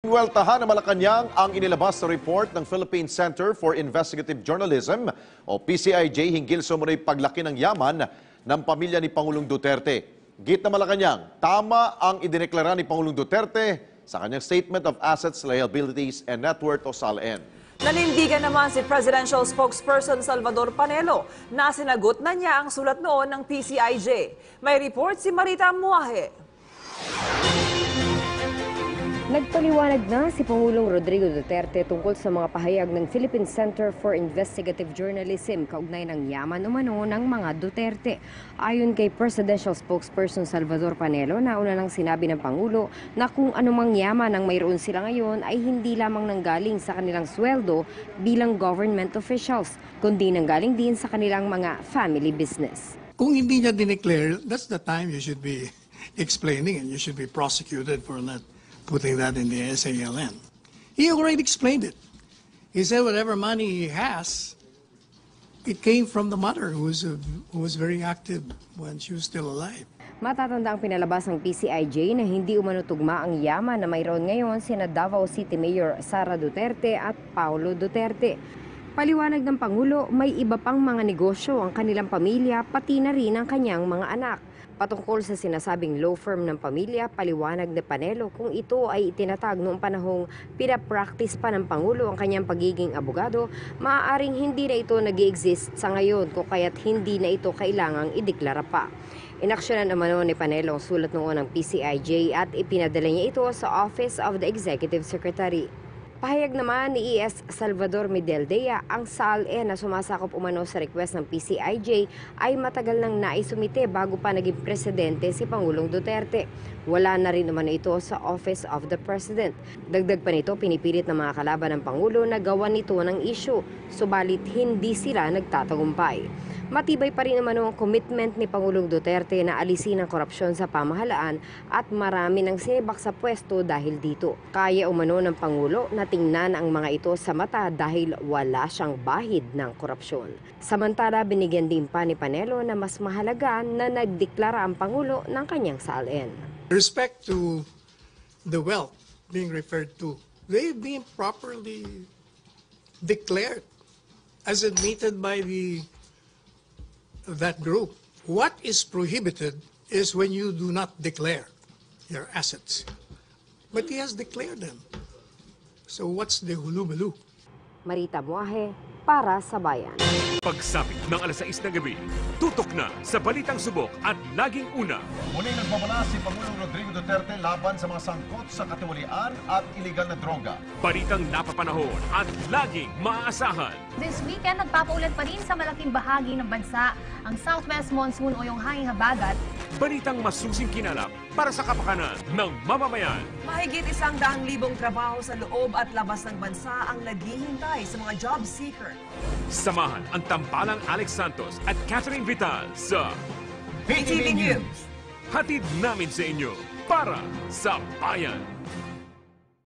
Weltahan ng Malacanang ang inilabas na report ng Philippine Center for Investigative Journalism o PCIJ hinggil sa umunoy paglaki ng yaman ng pamilya ni Pangulong Duterte. Git na Malacanang, tama ang idineklara ni Pangulong Duterte sa kanyang Statement of Assets, Liabilities and Net Worth o SALN. Nanindigan naman si Presidential Spokesperson Salvador Panelo na sinagot na niya ang sulat noon ng PCIJ. May report si Marita Muahe. Nagpaliwanag na si Pangulong Rodrigo Duterte tungkol sa mga pahayag ng Philippine Center for Investigative Journalism kaugnay ng yaman umano ng mga Duterte. Ayon kay Presidential Spokesperson Salvador Panelo, nauna nang sinabi ng Pangulo na kung anumang yaman ang mayroon sila ngayon ay hindi lamang nanggaling sa kanilang sweldo bilang government officials, kundi nanggaling din sa kanilang mga family business. Kung hindi niya dineclare, that's the time you should be explaining and you should be prosecuted for not putting that in the SALN. He already explained it. He said whatever money he has, it came from the mother who was very active when she was still alive. Matatanda ang pinalabas ng PCIJ na hindi umano tugma ang yaman na mayroon ngayon sina Davao City Mayor Sara Duterte at Paulo Duterte. Paliwanag ng Pangulo, may iba pang mga negosyo ang kanilang pamilya pati na rin ang kanyang mga anak. Patungkol sa sinasabing law firm ng pamilya, paliwanag ni Panelo kung ito ay itinatag noong panahong pinapractice pa ng Pangulo ang kanyang pagiging abogado, maaaring hindi na ito nag-i-exist sa ngayon kung kaya't hindi na ito kailangang ideklara pa. Inaksyonan naman ni Panelo ang sulat noon ng PCIJ at ipinadala niya ito sa Office of the Executive Secretary. Pahayag naman ni E.S. Salvador Medeldea, ang SALN na sumasakop umano sa request ng PCIJ ay matagal nang naisumite bago pa naging presidente si Pangulong Duterte. Wala na rin naman ito sa Office of the President. Dagdag pa nito, pinipilit ng mga kalaban ng Pangulo na gawan nito ng issue, subalit hindi sila nagtatagumpay. Matibay pa rin naman ang commitment ni Pangulong Duterte na alisin ang korupsyon sa pamahalaan at marami nang sinibak sa pwesto dahil dito. Kaya umano ng Pangulo na tingnan ang mga ito sa mata dahil wala siyang bahid ng korupsyon. Samantala, binigyan din pa ni Panelo na mas mahalaga na nagdeklara ang Pangulo ng kanyang SALN. Respect to the wealth being referred to, they've been properly declared as admitted by that group. What is prohibited is when you do not declare your assets. But he has declared them. So what's the hulu-balu? Marita Muahe, para sa Bayan. Pagsapit ng alas 6 ng gabi, tutok na sa Balitang Subok at Laging Una. Muling nagbabala si Pangulong Rodrigo Duterte laban sa mga sangkot sa katiwalian at iligal na droga. Balitang napapanahon at laging maaasahan. This weekend, nagpapaulan pa rin sa malaking bahagi ng bansa ang Southwest Monsoon o yung hanging habagat. Balitang masusing kinalap para sa kapakanan ng mamamayan. Mahigit 100,000 trabaho sa loob at labas ng bansa ang naghihintay sa mga job seeker. Samahan ang tampalang Alex Santos at Catherine Vital sa PTV News. Hatid namin sa inyo para sa Bayan.